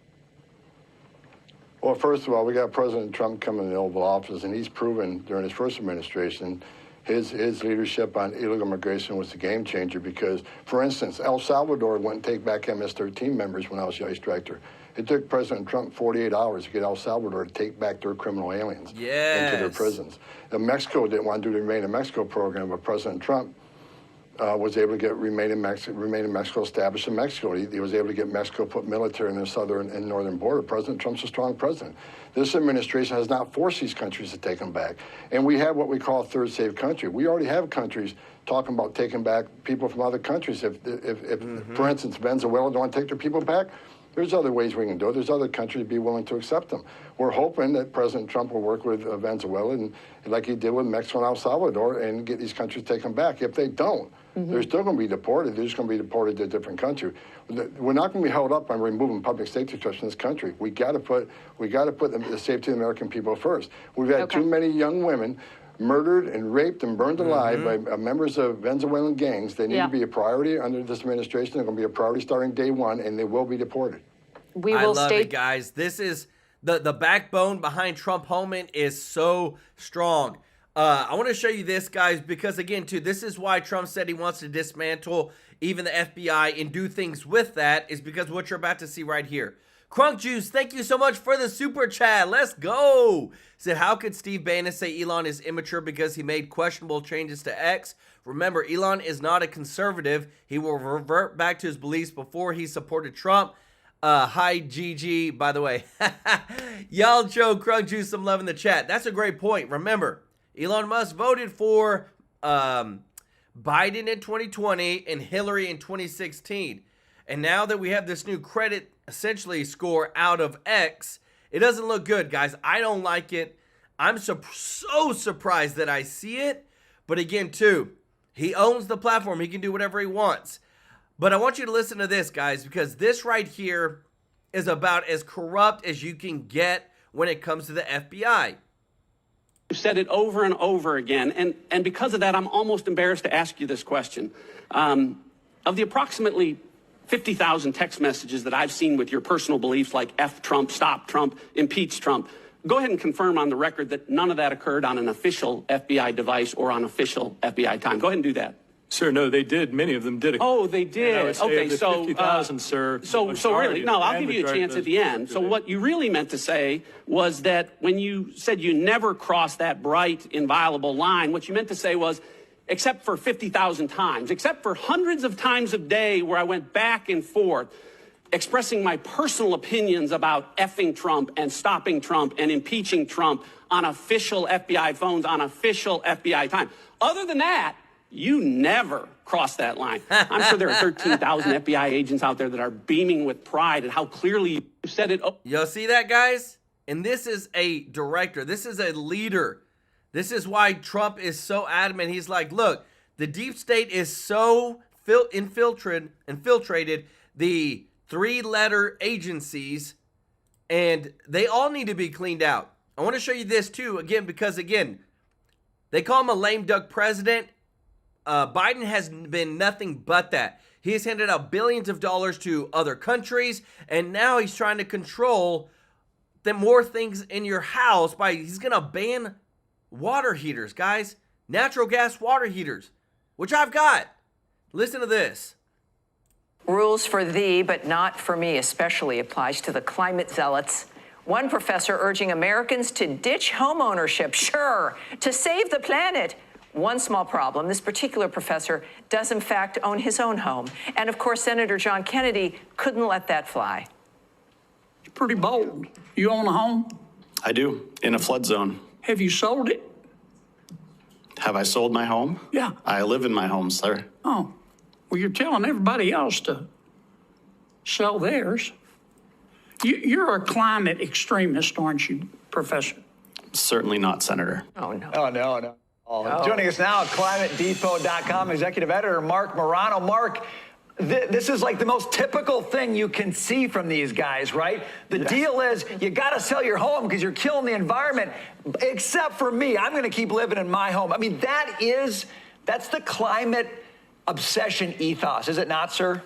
Well, first of all, we got President Trump coming in the Oval Office, and he's proven during his first administration his leadership on illegal immigration was a game changer because, for instance, El Salvador wouldn't take back MS-13 members when I was the ICE director. It took President Trump 48 hours to get El Salvador to take back their criminal aliens into their prisons. And Mexico didn't want to do the Remain in Mexico program, but President Trump was able to get Remain in Mexico established in Mexico. He was able to get Mexico put military in their southern and northern border. President Trump's a strong president. This administration has not forced these countries to take them back. And we have what we call a third safe country. We already have countries talking about taking back people from other countries. If for instance, Venezuela don't want to take their people back, there's other ways we can do it. There's other countries be willing to accept them. We're hoping that President Trump will work with Venezuela and like he did with Mexico and El Salvador and get these countries taken back. If they don't, they're still going to be deported. They're just going to be deported to a different country. We're not going to be held up on removing public safety threats in this country. We got to put the safety of the American people first. We've had too many young women murdered and raped and burned alive by members of Venezuelan gangs. They need to be a priority under this administration. They're going to be a priority starting day one, and they will be deported. I love it, guys. This is the backbone behind Trump Homan is so strong. I want to show you this, guys, because again, too, this is why Trump said he wants to dismantle even the FBI and do things with that is because what you're about to see right here. Crunk Juice, thank you so much for the super chat. Let's go. Said, how could Steve Bannon say Elon is immature because he made questionable changes to X? Remember, Elon is not a conservative. He will revert back to his beliefs before he supported Trump. Hi, GG, by the way. Y'all show Crunk Juice some love in the chat. That's a great point. Remember, Elon Musk voted for Biden in 2020 and Hillary in 2016. And now that we have this new credit essentially score out of X, it doesn't look good, guys. I don't like it. I'm so surprised that I see it. But again, too, he owns the platform. He can do whatever he wants. But I want you to listen to this, guys, because this right here is about as corrupt as you can get when it comes to the FBI. You've said it over and over again, and because of that, I'm almost embarrassed to ask you this question. Of the approximately 50,000 text messages that I've seen with your personal beliefs like F Trump, stop Trump, impeach Trump, go ahead and confirm on the record that none of that occurred on an official FBI device or on official FBI time. Go ahead and do that. Sir, no, they did. Many of them did. Oh, they did. Okay, so 50,000, sir. So really, no, I'll give you a chance at the end. So what you really meant to say was that when you said you never crossed that bright, inviolable line, what you meant to say was, except for 50,000 times, except for hundreds of times a day where I went back and forth, expressing my personal opinions about effing Trump and stopping Trump and impeaching Trump on official FBI phones on official FBI time. Other than that, you never crossed that line. I'm sure there are 13,000 FBI agents out there that are beaming with pride at how clearly you said it. Y'all see that, guys? And this is a director. This is a leader. This is why Trump is so adamant. He's like, look, the deep state is so infiltrated the three-letter agencies, and they all need to be cleaned out. I want to show you this, too, again, because, again, they call him a lame duck president. Biden has been nothing but that. He has handed out billions of dollars to other countries, and now he's trying to control the more things in your house by he's going to ban water heaters, guys. Natural gas water heaters, which I've got. Listen to this. Rules for thee, but not for me, especially applies to the climate zealots. One professor urging Americans to ditch home ownership, sure, to save the planet. One small problem, this particular professor does in fact own his own home. And of course, Senator John Kennedy couldn't let that fly. You're pretty bold. You own a home? I do, in a flood zone. Have you sold it? Have I sold my home? Yeah. I live in my home, sir. Oh, well, you're telling everybody else to sell theirs. You're a climate extremist, aren't you, Professor? Certainly not, Senator. Oh, no. Oh, no, no. Oh. Joining us now, ClimateDepot.com executive editor Mark Morano. Mark, this is like the most typical thing you can see from these guys, right? The deal is you got to sell your home because you're killing the environment, except for me. I'm going to keep living in my home. I mean, that's the climate obsession ethos, is it not, sir?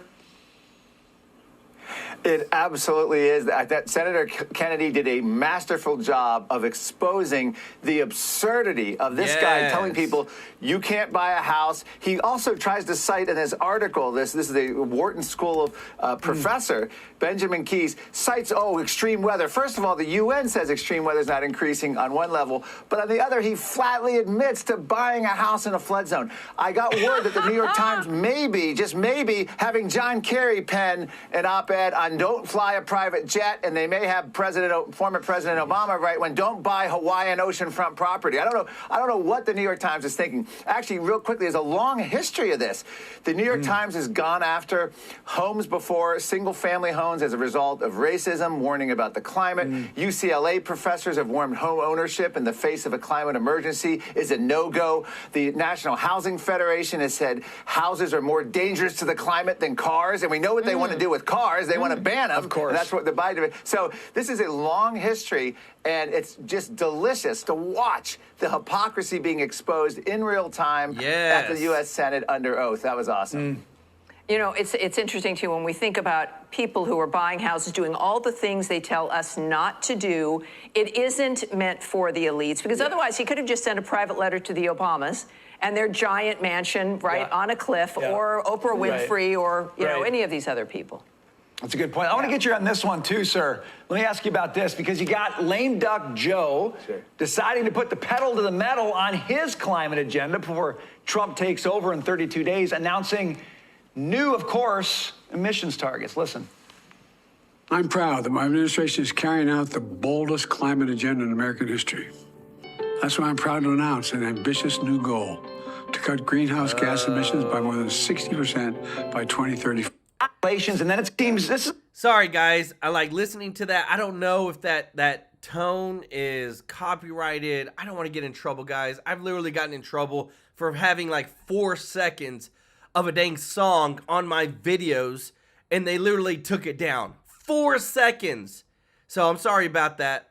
It absolutely is. That Senator Kennedy did a masterful job of exposing the absurdity of this guy telling people you can't buy a house. He also tries to cite in his article, this is the Wharton School of professor, Benjamin Keyes, cites, extreme weather. First of all, the UN says extreme weather is not increasing on one level, but on the other, he flatly admits to buying a house in a flood zone. I got word that the New York Times maybe, just maybe, having John Kerry pen an op-ed on don't fly a private jet, and they may have former President Obama write when don't buy Hawaiian oceanfront property. I don't know what the New York Times is thinking. Actually, real quickly, there's a long history of this. The New York Times has gone after homes before, single-family homes as a result of racism, warning about the climate. UCLA professors have warned home ownership in the face of a climate emergency is a no-go. The National Housing Federation has said houses are more dangerous to the climate than cars, and we know what they want to do with cars. They want to ban them. Of course. And that's what the Biden. So this is a long history, and it's just delicious to watch the hypocrisy being exposed in real time at the U.S. Senate under oath. That was awesome. You know, it's interesting, too, when we think about people who are buying houses, doing all the things they tell us not to do. It isn't meant for the elites, because otherwise he could have just sent a private letter to the Obamas and their giant mansion, on a cliff, or Oprah Winfrey, or, you know, any of these other people. That's a good point. I want to get you on this one, too, sir. Let me ask you about this, because you got lame duck Joe deciding to put the pedal to the metal on his climate agenda before Trump takes over in 32 days, announcing new, of course, emissions targets. Listen. I'm proud that my administration is carrying out the boldest climate agenda in American history. That's why I'm proud to announce an ambitious new goal to cut greenhouse gas emissions by more than 60% by 2030. And then it seems this is... Sorry, guys. I like listening to that. I don't know if that tone is copyrighted. I don't want to get in trouble, guys. I've literally gotten in trouble for having like 4 seconds of a dang song on my videos, and they literally took it down. 4 seconds. So I'm sorry about that.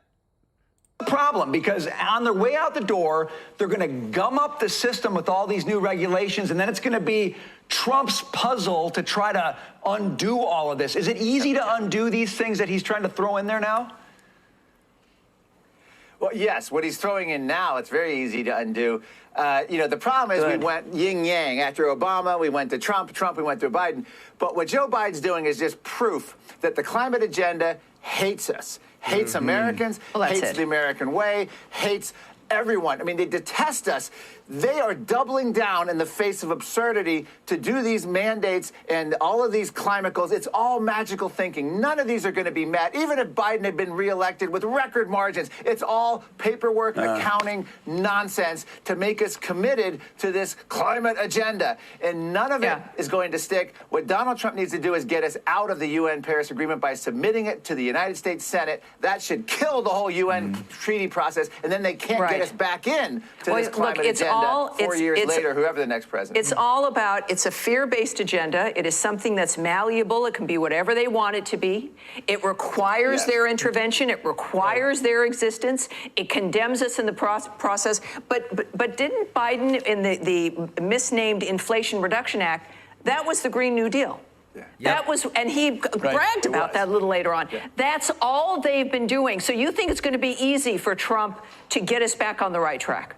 problem, because on their way out the door, they're going to gum up the system with all these new regulations, and then it's going to be Trump's puzzle to try to undo all of this. Is it easy to undo these things that he's trying to throw in there now? Well, yes, what he's throwing in now, it's very easy to undo. The problem is we went yin-yang. After Obama, we went to Trump. We went to Biden. But what Joe Biden's doing is just proof that the climate agenda hates us, hates Americans, hates the American way, hates everyone. I mean, they detest us. They are doubling down in the face of absurdity to do these mandates and all of these climate goals. It's all magical thinking. None of these are going to be met. Even if Biden had been reelected with record margins, it's all paperwork, accounting nonsense to make us committed to this climate agenda. And none of it is going to stick. What Donald Trump needs to do is get us out of the UN Paris Agreement by submitting it to the United States Senate. That should kill the whole UN treaty process, and then they can't get us back in to this climate agenda 4 years later, whoever the next president. It's all about, it's a fear-based agenda. It is something that's malleable. It can be whatever they want it to be. It requires their intervention. It requires their existence. It condemns us in the process. But didn't Biden, in the misnamed Inflation Reduction Act, that was the Green New Deal? That was, and he bragged about that a little later on. That's all they've been doing. So you think it's going to be easy for Trump to get us back on the right track?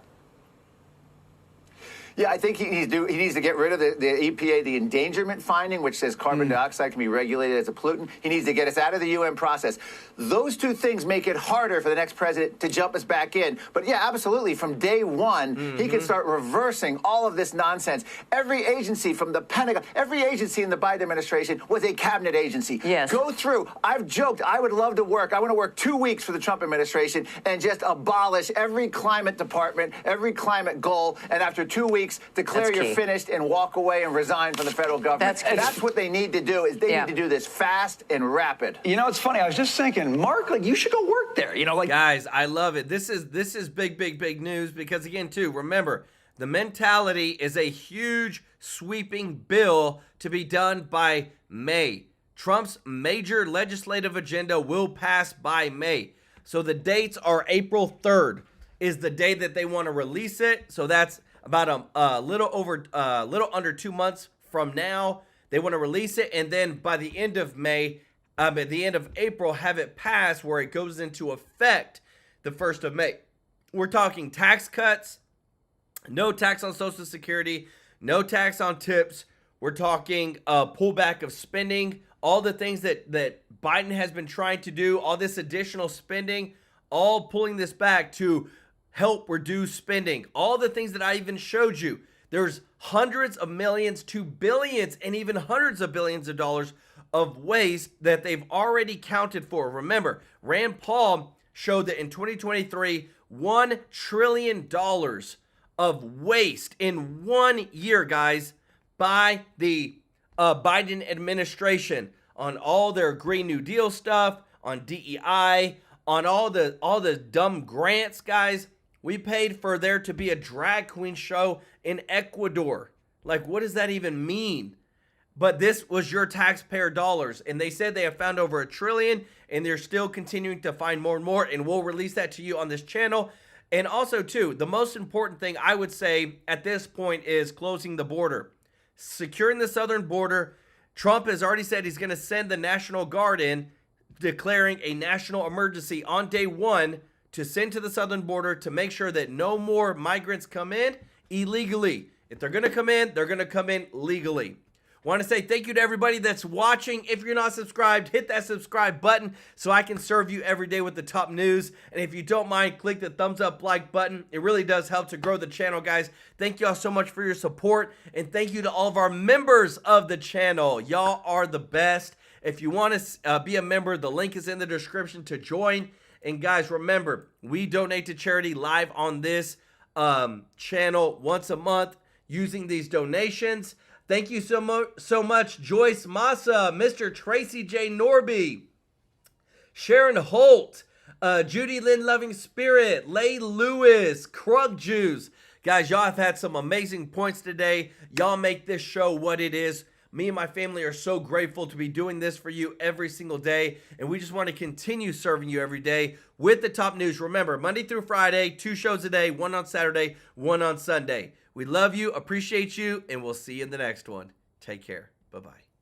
Yeah, I think he needs to get rid of the EPA, the endangerment finding, which says carbon dioxide can be regulated as a pollutant. He needs to get us out of the UN process. Those two things make it harder for the next president to jump us back in. But yeah, absolutely, from day one, he can start reversing all of this nonsense. Every agency from the Pentagon, every agency in the Biden administration was a cabinet agency. Yes. Go through. I've joked, I would love to work. I want to work 2 weeks for the Trump administration and just abolish every climate department, every climate goal, and after 2 weeks, declare you're finished and walk away and resign from the federal government. That's what they need to do, is they need to do this fast and rapid. You know, it's funny. I was just thinking, Mark, like, you should go work there. You know, like, guys, I love it. This is big news because, again, too, remember, the mentality is a huge sweeping bill to be done by May. Trump's major legislative agenda will pass by May. So the dates are April 3rd is the day that they want to release it. So that's about a little under 2 months from now. They want to release it, and then by the end of May, at the end of April, have it pass where it goes into effect the 1st of May. We're talking tax cuts, no tax on Social Security, no tax on tips. We're talking pullback of spending, all the things that Biden has been trying to do, all this additional spending, all pulling this back to help reduce spending. All the things that I even showed you. There's hundreds of millions to billions and even hundreds of billions of dollars of waste that they've already counted for. Remember, Rand Paul showed that in 2023, $1 trillion of waste in 1 year, guys, by the Biden administration on all their Green New Deal stuff, on DEI, on all the dumb grants, guys. We paid for there to be a drag queen show in Ecuador. Like, what does that even mean? But this was your taxpayer dollars. And they said they have found over $1 trillion, and they're still continuing to find more and more. And we'll release that to you on this channel. And also, too, the most important thing I would say at this point is closing the border. Securing the southern border. Trump has already said he's going to send the National Guard in, declaring a national emergency on day one to send to the southern border to make sure that no more migrants come in illegally. If they're going to come in, they're going to come in legally. Want to say thank you to everybody that's watching. If you're not subscribed, hit that subscribe button so I can serve you every day with the top news. And if you don't mind, click the thumbs up like button. It really does help to grow the channel, guys. Thank you all so much for your support. And thank you to all of our members of the channel. Y'all are the best. If you want to be a member, the link is in the description to join. And guys, remember, we donate to charity live on this channel once a month using these donations. Thank you so much, Joyce Massa, Mr. Tracy J. Norby, Sharon Holt, Judy Lynn Loving Spirit, Lay Lewis, Krug Juice. Guys, y'all have had some amazing points today. Y'all make this show what it is. Me and my family are so grateful to be doing this for you every single day, and we just want to continue serving you every day with the top news. Remember, Monday through Friday, 2 shows a day, 1 on Saturday, 1 on Sunday. We love you, appreciate you, and we'll see you in the next one. Take care. Bye-bye.